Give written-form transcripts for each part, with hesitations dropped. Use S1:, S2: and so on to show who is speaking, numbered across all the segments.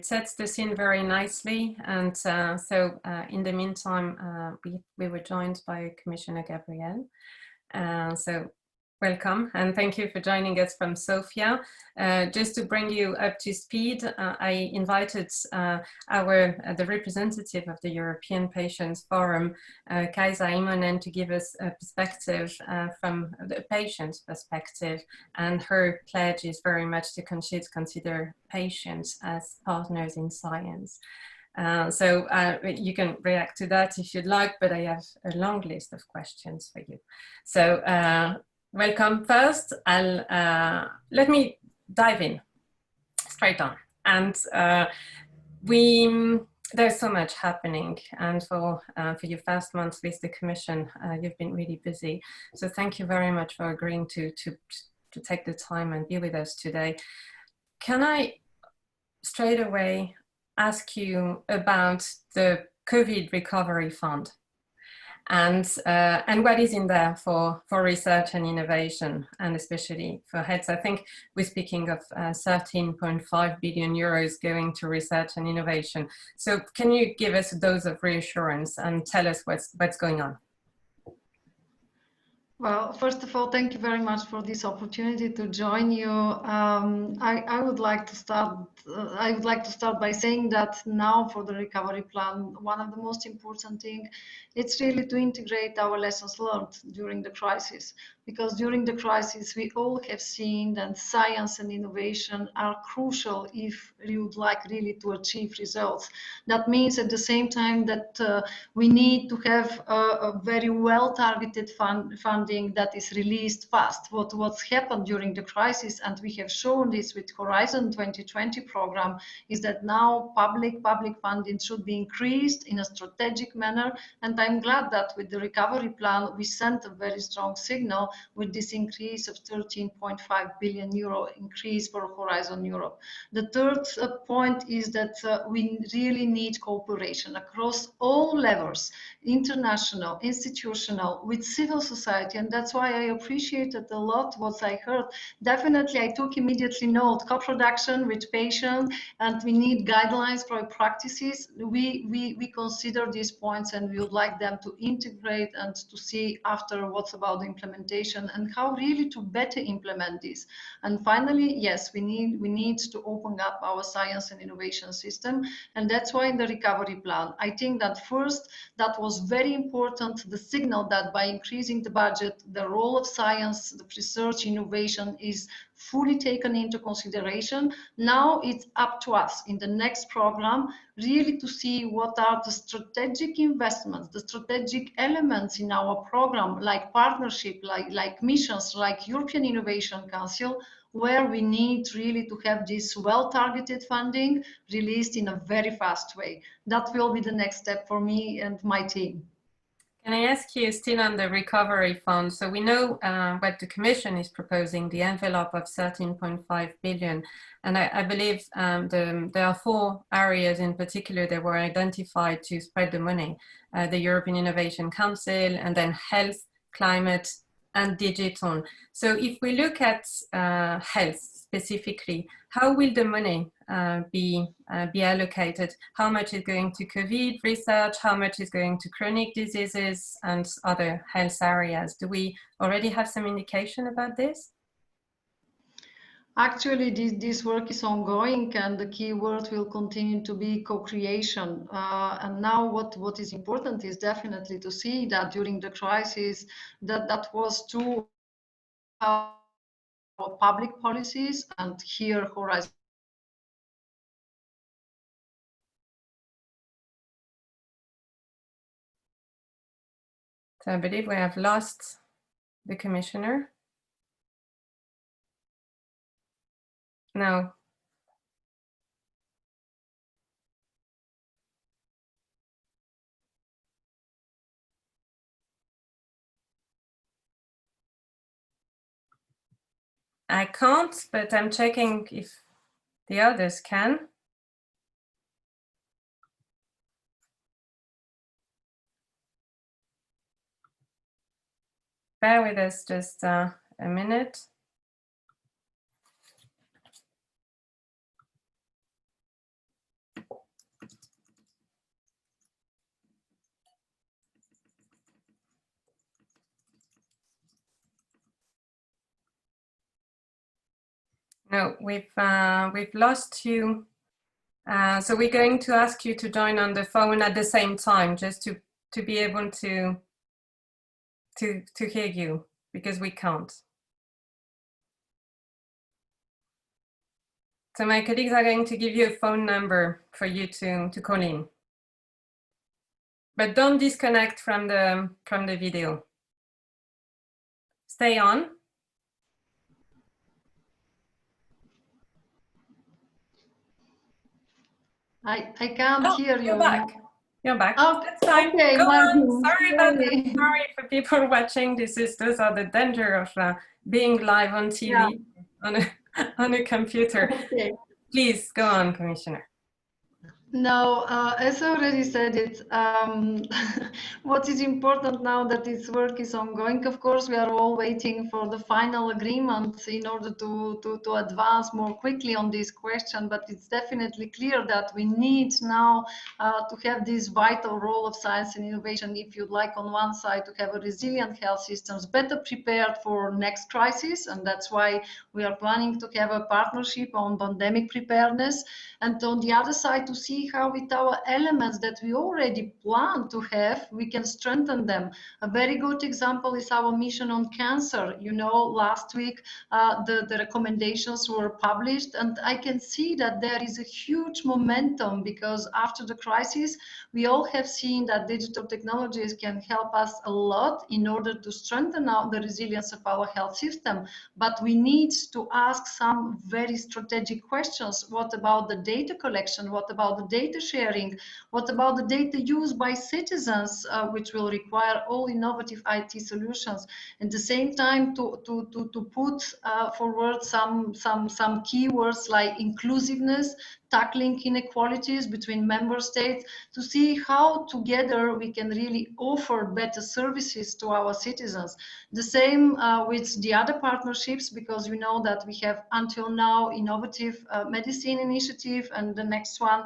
S1: It sets the scene very nicely, and in the meantime, we were joined by Commissioner Gabriel. So welcome, and thank you for joining us from Sofia. Just to bring you up to speed, I invited the representative of the European Patients Forum, Kaisa Immonen, to give us a perspective from the patient's perspective, and her pledge is very much to consider patients as partners in science. You can react to that if you'd like, but I have a long list of questions for you. So welcome. First, let me dive in straight on. And there's so much happening, and for your first month with the Commission, you've been really busy. So thank you very much for agreeing to take the time and be with us today. Can I straight away ask you about the COVID Recovery Fund and what is in there for research and innovation, and especially for health? I think we're speaking of 13.5 billion euros going to research and innovation. So can you give us a dose of reassurance and tell us what's going on?
S2: Well, first of all, thank you very much for this opportunity to join you. I would like to start by saying that now for the recovery plan, one of the most important things, it's really to integrate our lessons learned during the crisis. Because during the crisis, we all have seen that science and innovation are crucial if you would like really to achieve results. That means at the same time that we need to have a very well-targeted funding that is released fast. What's happened during the crisis, and we have shown this with Horizon 2020 program, is that now public funding should be increased in a strategic manner. And I'm glad that with the recovery plan, we sent a very strong signal with this increase of 13.5 billion euro increase for Horizon Europe. The third point is that we really need cooperation across all levels, international, institutional, with civil society, and that's why I appreciated a lot what I heard. Definitely, I took immediately note, co-production with patients, and we need guidelines for practices. We consider these points, and we would like them to integrate and to see after what's about the implementation and how really to better implement this. And finally, yes, we need to open up our science and innovation system, and that's why in the recovery plan, I think that first, that was very important, the signal that by increasing the budget, the role of science, the research, innovation is fully taken into consideration. Now it's up to us in the next program really to see what are the strategic investments, the strategic elements in our program, like partnership, like missions, like European Innovation Council, where we need really to have this well-targeted funding released in a very fast way. That will be the next step for me and my team.
S1: Can I ask you still on the recovery fund? So we know what the Commission is proposing, the envelope of 13.5 billion. And I believe there are 4 areas in particular that were identified to spread the money. The European Innovation Council, and then health, climate, and digital. So if we look at health specifically, how will the money be allocated? How much is going to COVID research? How much is going to chronic diseases and other health areas? Do we already have some indication about this?
S2: Actually, this work is ongoing, and the key word will continue to be co-creation. And now what is important is definitely to see that during the crisis, that was true our public policies, and here Horizon.
S1: So I believe we have lost the Commissioner. No. I can't, but I'm checking if the others can. Bear with us just a minute. No, we've lost you. So we're going to ask you to join on the phone at the same time, just to be able to hear you, because we can't. So my colleagues are going to give you a phone number for you to call in. But don't disconnect from the video. Stay on.
S2: I can't hear you.
S1: You're back. You're back.
S2: Oh,
S1: That's fine.
S2: okay,
S1: Go on.
S2: Martin.
S1: Sorry about that. Sorry for people watching. Those are the danger of being live on TV on a computer.
S2: Okay.
S1: Please go on, Commissioner.
S2: No, as I already said it, what is important now that this work is ongoing, of course, we are all waiting for the final agreement in order to advance more quickly on this question, but it's definitely clear that we need now to have this vital role of science and innovation, if you'd like, on one side, to have a resilient health systems better prepared for next crisis, and that's why we are planning to have a partnership on pandemic preparedness, and on the other side, to see how with our elements that we already plan to have, we can strengthen them. A very good example is our mission on cancer. You know, last week the recommendations were published, and I can see that there is a huge momentum, because after the crisis, we all have seen that digital technologies can help us a lot in order to strengthen the resilience of our health system. But we need to ask some very strategic questions. What about the data collection? What about the data sharing? What about the data used by citizens, which will require all innovative IT solutions? At the same time, to put forward some keywords like inclusiveness, tackling inequalities between member states, to see how together we can really offer better services to our citizens. The same with the other partnerships, because we know that we have until now innovative medicine initiative, and the next one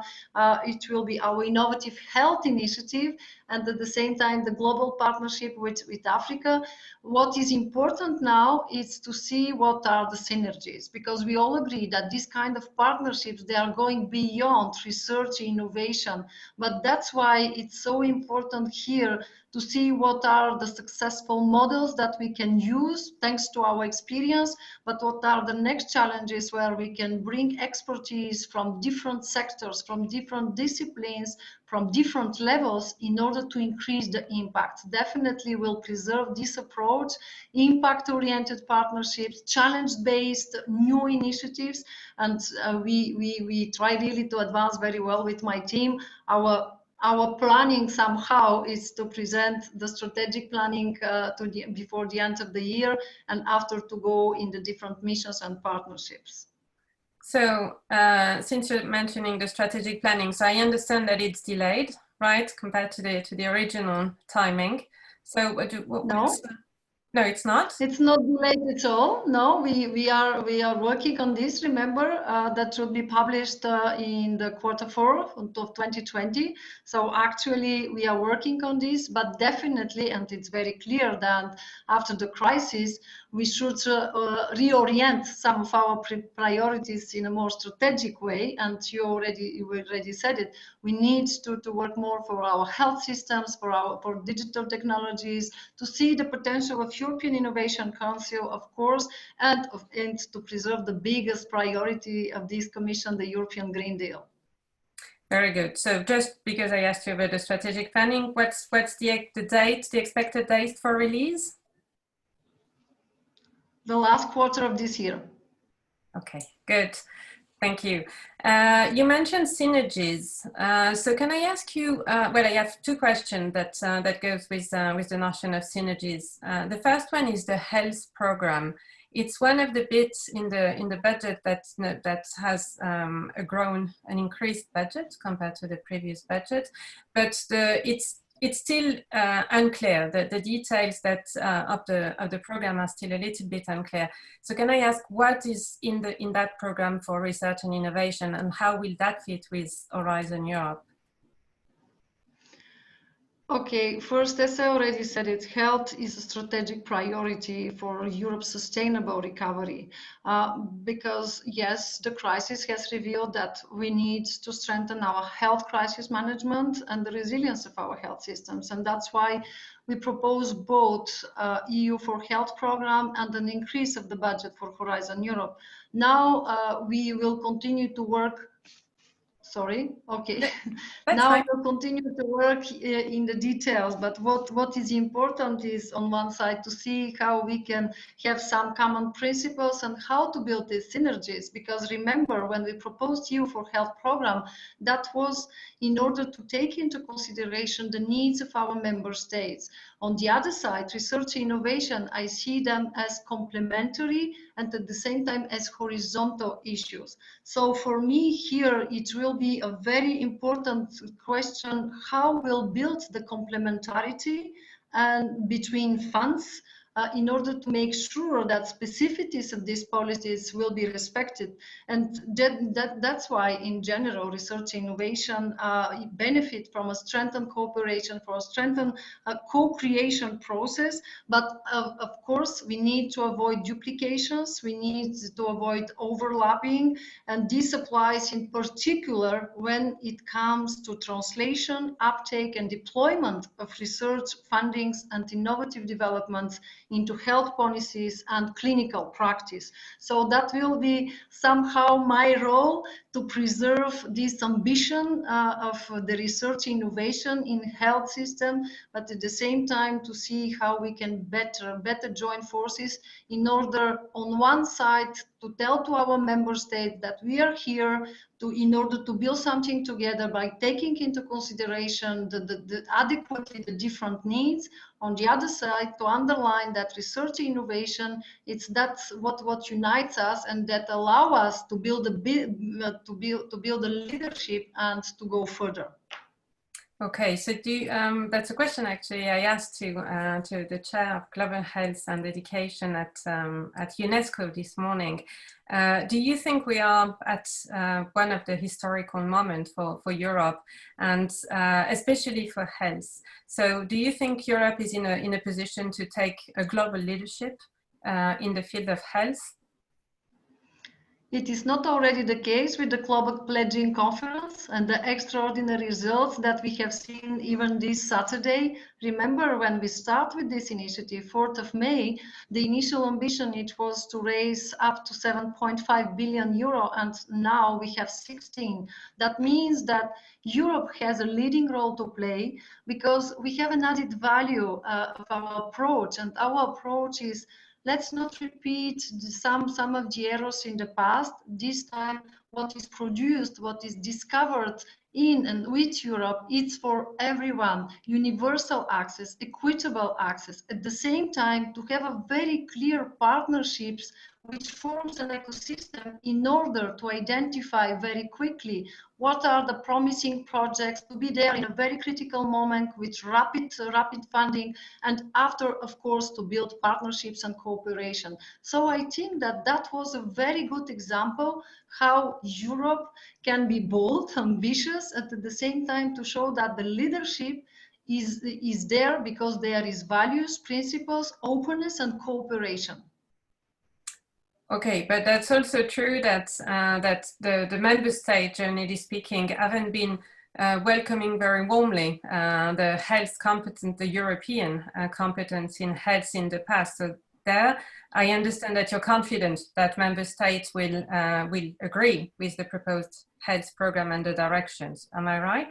S2: it will be our innovative health initiative, and at the same time the global partnership with Africa. What is important now is to see what are the synergies, because we all agree that this kind of partnerships, they are going beyond research and innovation, but that's why it's so important here to see what are the successful models that we can use thanks to our experience, but what are the next challenges where we can bring expertise from different sectors, from different disciplines, from different levels, in order to increase the impact. Definitely will preserve this approach, impact-oriented partnerships, challenge-based new initiatives, and we try really to advance very well with my team. Our planning somehow is to present the strategic planning before the end of the year, and after to go in the different missions and partnerships.
S1: So since you're mentioning the strategic planning, so I understand that it's delayed, right, compared to the original timing. So no, it's not.
S2: It's not delayed at all. No, we are working on this. Remember, that should be published in the Q4 of 2020. So actually, we are working on this, but definitely, and it's very clear that after the crisis, we should reorient some of our priorities in a more strategic way. And you already said it. We need to work more for our health systems, for digital technologies, to see the potential of European Innovation Council, of course, and to preserve the biggest priority of this Commission, the European Green Deal.
S1: Very good. So just because I asked you about the strategic planning, what's the date, the expected date for release?
S2: The last quarter of this year.
S1: Okay, good. Thank you. You mentioned synergies. So can I ask you, well, I have two questions that goes with the notion of synergies. The first one is the health program. It's one of the bits in the budget that has an increased budget compared to the previous budget, but it's still unclear. The details of the program are still a little bit unclear. So can I ask what is in that program for research and innovation, and how will that fit with Horizon Europe?
S2: Okay, first, as I already said, health is a strategic priority for Europe's sustainable recovery. Because yes, the crisis has revealed that we need to strengthen our health crisis management and the resilience of our health systems. And that's why we propose both EU for Health program and an increase of the budget for Horizon Europe. Now we will continue to work. Sorry, okay.
S1: That's
S2: Now
S1: fine.
S2: we'll continue to work in the details, but what is important is on one side to see how we can have some common principles and how to build these synergies. Because remember, when we proposed EU for Health program, that was in order to take into consideration the needs of our member states. On the other side, research and innovation, I see them as complementary and at the same time as horizontal issues. So for me here, it will be a very important question, how we'll build the complementarity and between funds in order to make sure that specificities of these policies will be respected. And that's why, in general, research and innovation benefit from a strengthened cooperation, for a strengthened co-creation process. But of course, we need to avoid duplications, we need to avoid overlapping, and this applies in particular when it comes to translation, uptake, and deployment of research fundings and innovative developments into health policies and clinical practice. So that will be somehow my role to preserve this ambition of the research innovation in health system, but at the same time to see how we can better join forces in order, on one side, to tell to our member states that we are here in order to build something together by taking into consideration adequately the different needs. On the other side, to underline that research innovation, that's what unites us and that allow us to build a leadership and to go further.
S1: Okay, so that's a question actually I asked to the chair of Global Health and Education at UNESCO this morning. Do you think we are at one of the historical moments for Europe, and especially for health? So do you think Europe is in a position to take a global leadership in the field of health?
S2: It is not already the case with the Global Pledging Conference and the extraordinary results that we have seen even this Saturday. Remember, when we start with this initiative, 4th of May, the initial ambition, it was to raise up to 7.5 billion euro, and now we have 16. That means that Europe has a leading role to play because we have an added value of our approach, and our approach is, let's not repeat some of the errors in the past. This time, what is produced, what is discovered in and with Europe, it's for everyone. Universal access, equitable access. At the same time, to have a very clear partnerships which forms an ecosystem in order to identify very quickly what are the promising projects, to be there in a very critical moment with rapid funding, and after, of course, to build partnerships and cooperation. So I think that was a very good example how Europe can be bold, ambitious, and at the same time to show that the leadership is there because there is values, principles, openness, and cooperation.
S1: Okay, but that's also true that that the member states, generally speaking, haven't been welcoming very warmly the health competence, the European competence in health in the past. So there, I understand that you're confident that member states will agree with the proposed health program and the directions. Am I right?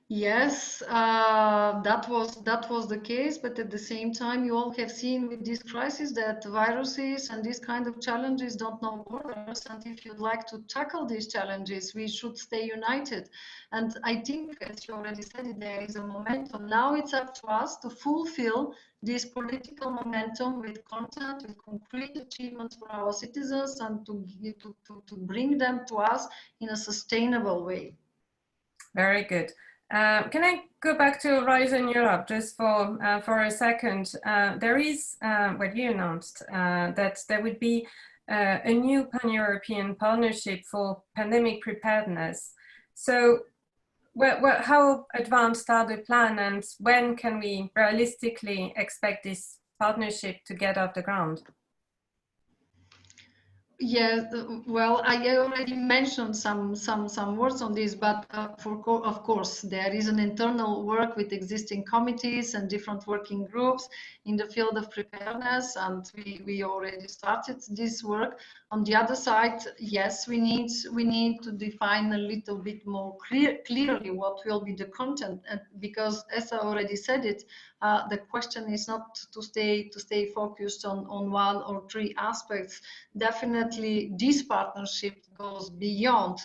S2: Yes, that was the case, but at the same time, you all have seen with this crisis that viruses and these kind of challenges don't know borders. And if you'd like to tackle these challenges, we should stay united. And I think, as you already said, there is a momentum. Now it's up to us to fulfill this political momentum with content, with concrete achievements for our citizens, and to bring them to us in a sustainable way.
S1: Very good. Can I go back to Horizon Europe just for a second? There is what you announced that there would be a new pan-European partnership for pandemic preparedness. So how advanced are the plan, and when can we realistically expect this partnership to get off the ground?
S2: Yes, well, I already mentioned some words on this, but of course, there is an internal work with existing committees and different working groups in the field of preparedness, and we already started this work. On the other side, yes, we need to define a little bit more clearly what will be the content, because as I already said it, the question is not to stay focused on one or three aspects. Definitely this partnership goes beyond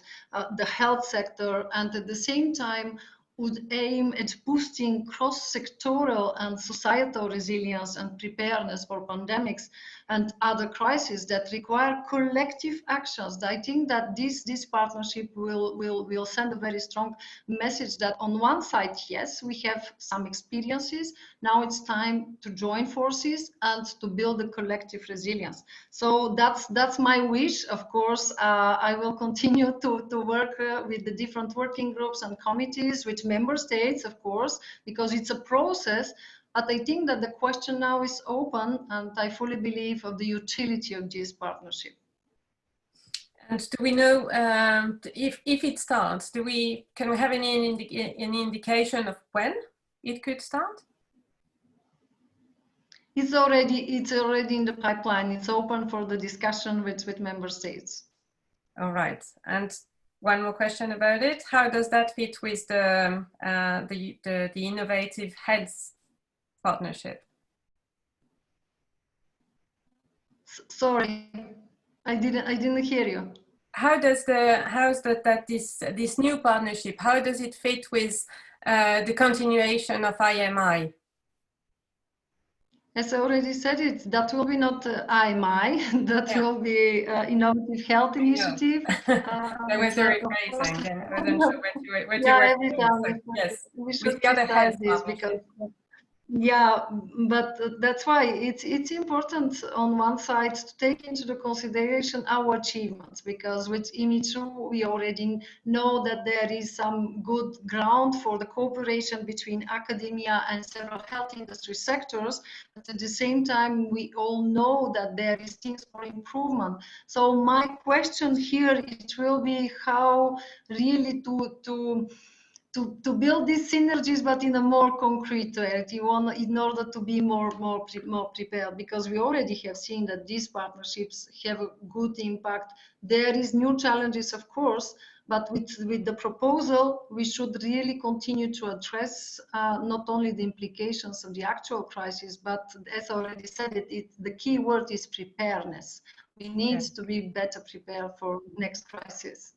S2: the health sector, and at the same time would aim at boosting cross-sectoral and societal resilience and preparedness for pandemics and other crises that require collective actions. I think that this partnership will send a very strong message that on one side, yes, we have some experiences. Now it's time to join forces and to build a collective resilience. So that's my wish. Of course, I will continue to work with the different working groups and committees, with member states, of course, because it's a process. But I think that the question now is open, and I fully believe of the utility of this partnership.
S1: And do we know if it starts? Can we have any indication of when it could start?
S2: It's already in the pipeline. It's open for the discussion with member states.
S1: All right. And one more question about it. How does that fit with the innovative health partnership?
S2: Sorry, I didn't hear you.
S1: How does this new partnership, how does it fit with the continuation of IMI?
S2: As I already said, that will be not IMI, that will be Innovative Health Initiative.
S1: That was a rephrasing, and I wasn't sure what you were
S2: every time
S1: so, yes,
S2: we should
S1: with the other health
S2: this because but that's why it's important on one side to take into the consideration our achievements, because with IMI2 we already know that there is some good ground for the cooperation between academia and several health industry sectors, but at the same time we all know that there is things for improvement. So my question here, it will be how really to build these synergies, but in a more concrete way, in order to be more prepared, because we already have seen that these partnerships have a good impact. There is new challenges, of course, but with the proposal, we should really continue to address not only the implications of the actual crisis, but as I already said, the key word is preparedness. We need to be better prepared for next crisis.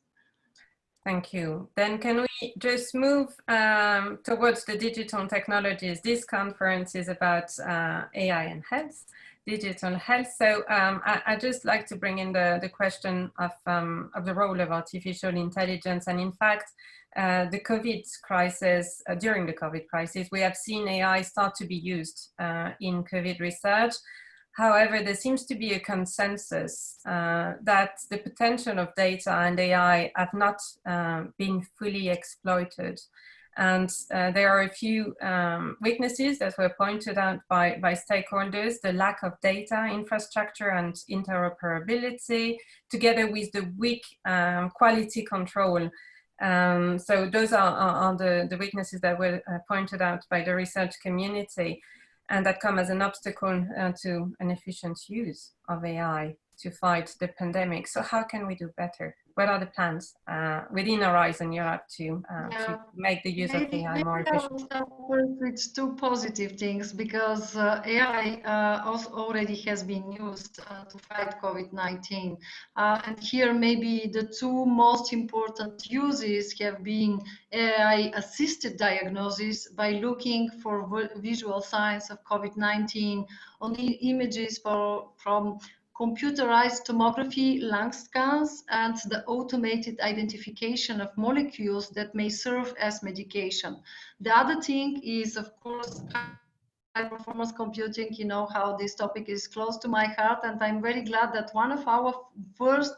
S1: Thank you. Then can we just move towards the digital technologies? This conference is about AI and health, digital health. So I just like to bring in the question of the role of artificial intelligence. And in fact, the COVID crisis, during the COVID crisis, we have seen AI start to be used in COVID research. However, there seems to be a consensus that the potential of data and AI have not been fully exploited. And there are a few weaknesses that were pointed out by stakeholders: the lack of data infrastructure and interoperability, together with the weak quality control. So those are the weaknesses that were pointed out by the research community, and that come as an obstacle to an efficient use of AI to fight the pandemic. So how can we do better? What are the plans within Horizon Europe to make the use of AI more efficient?
S2: It's two positive things, because AI also already has been used to fight COVID-19. And here maybe the two most important uses have been AI-assisted diagnosis by looking for visual signs of COVID-19 on the images from computerized tomography, lung scans, and the automated identification of molecules that may serve as medication. The other thing is, of course, performance computing, you know how this topic is close to my heart, and I'm very glad that one of our first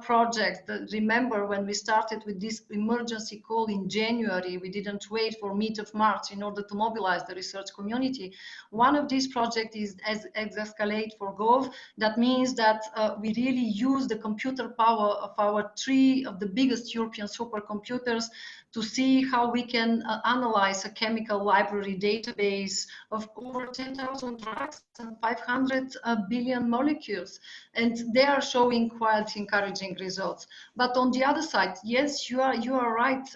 S2: projects, remember when we started with this emergency call in January, we didn't wait for mid of March in order to mobilize the research community. One of these projects is Exascalate for Gov. That means that we really use the computer power of our three of the biggest European supercomputers to see how we can analyze a chemical library database of over 10,000 drugs and 500 billion molecules. And they are showing quite encouraging results. But on the other side, yes, you are right.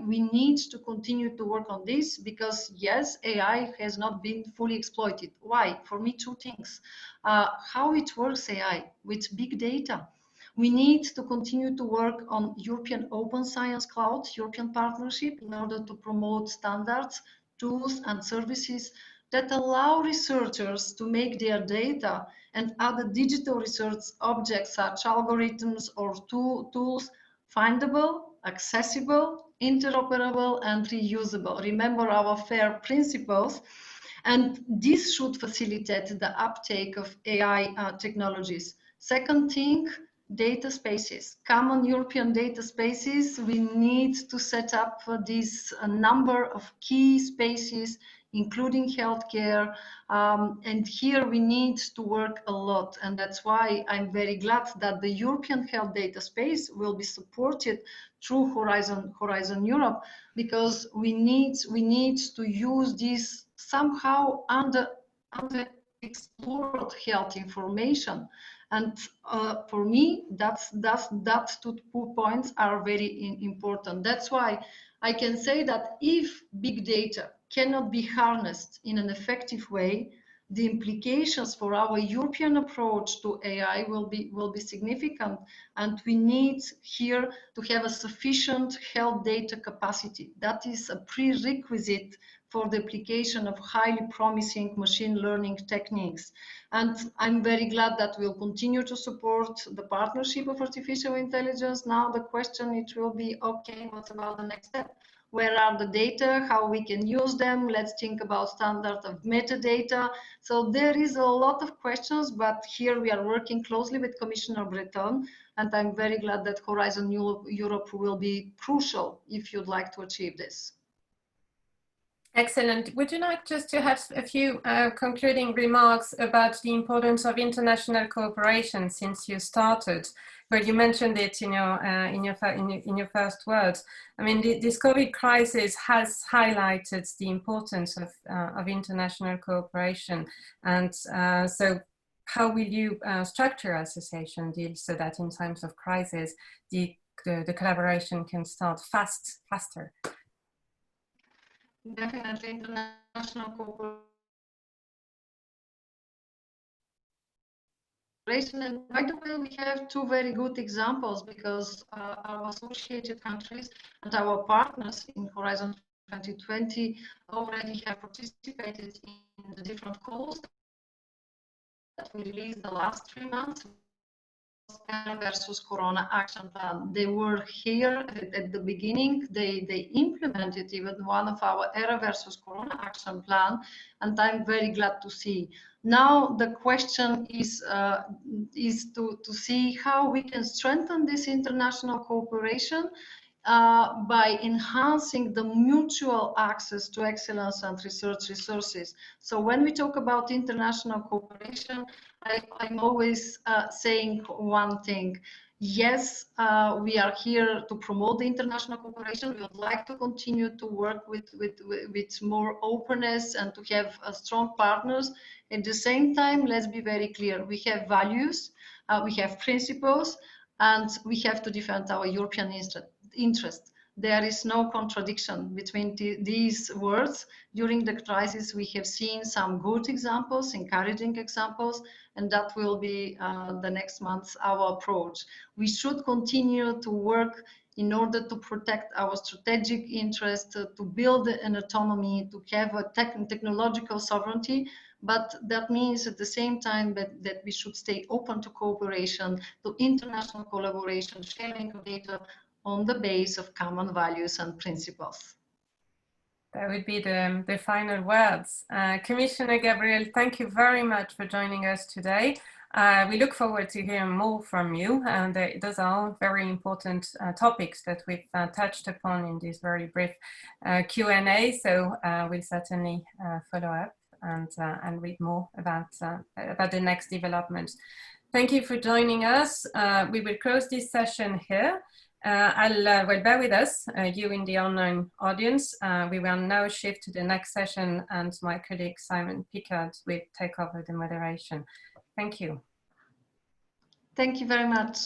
S2: We need to continue to work on this because, yes, AI has not been fully exploited. Why? For me, two things. How it works, AI, with big data. We need to continue to work on European Open Science Cloud, European partnership, in order to promote standards, tools, and services that allow researchers to make their data and other digital research objects, such algorithms or tools, findable, accessible, interoperable, and reusable. Remember our FAIR principles. And this should facilitate the uptake of AI technologies. Second thing, data spaces, common European data spaces. We need to set up this number of key spaces, including healthcare. And here we need to work a lot. And that's why I'm very glad that the European health data space will be supported through Horizon Europe, because we need to use this somehow under explored health information. And for me, that two points are very important. That's why I can say that if big data cannot be harnessed in an effective way, the implications for our European approach to AI will be significant, and we need here to have a sufficient health data capacity. That is a prerequisite for the application of highly promising machine learning techniques. And I'm very glad that we'll continue to support the partnership of artificial intelligence. Now the question, it will be, okay, what about the next step? Where are the data, how we can use them? Let's think about standard of metadata. So there is a lot of questions, but here we are working closely with Commissioner Breton, and I'm very glad that Horizon Europe will be crucial if you'd like to achieve this.
S1: Excellent. Would you like just to have a few concluding remarks about the importance of international cooperation since you started? But you mentioned it in your first words. I mean, this COVID crisis has highlighted the importance of international cooperation, and so how will you structure association deals so that in times of crisis the collaboration can start faster?
S2: Definitely international cooperation. And by the way, we have two very good examples, because our associated countries and our partners in Horizon 2020 already have participated in the different calls that we released the last 3 months. Era versus Corona action plan. They were here at the beginning. They implemented even one of our Era versus Corona action plan, and I'm very glad to see. Now the question is to see how we can strengthen this international cooperation by enhancing the mutual access to excellence and research resources. So when we talk about international cooperation, I'm always saying one thing. Yes, we are here to promote the international cooperation. We would like to continue to work with more openness and to have strong partners. At the same time, let's be very clear. We have values, we have principles, and we have to defend our European interest. There is no contradiction between these words. During the crisis, we have seen some good examples, encouraging examples, and that will be the next month our approach. We should continue to work in order to protect our strategic interest, to build an autonomy, to have a technological sovereignty, but that means at the same time that we should stay open to cooperation, to international collaboration, sharing of data on the base of common values and principles.
S1: That would be the final words. Commissioner Gabriel, thank you very much for joining us today. We look forward to hearing more from you, and those are all very important topics that we've touched upon in this very brief Q&A, so we'll certainly follow up and read more about the next developments. Thank you for joining us. We will close this session here. Well, bear with us, you in the online audience. We will now shift to the next session, and my colleague Simon Pickard will take over the moderation. Thank you.
S2: Thank you very much.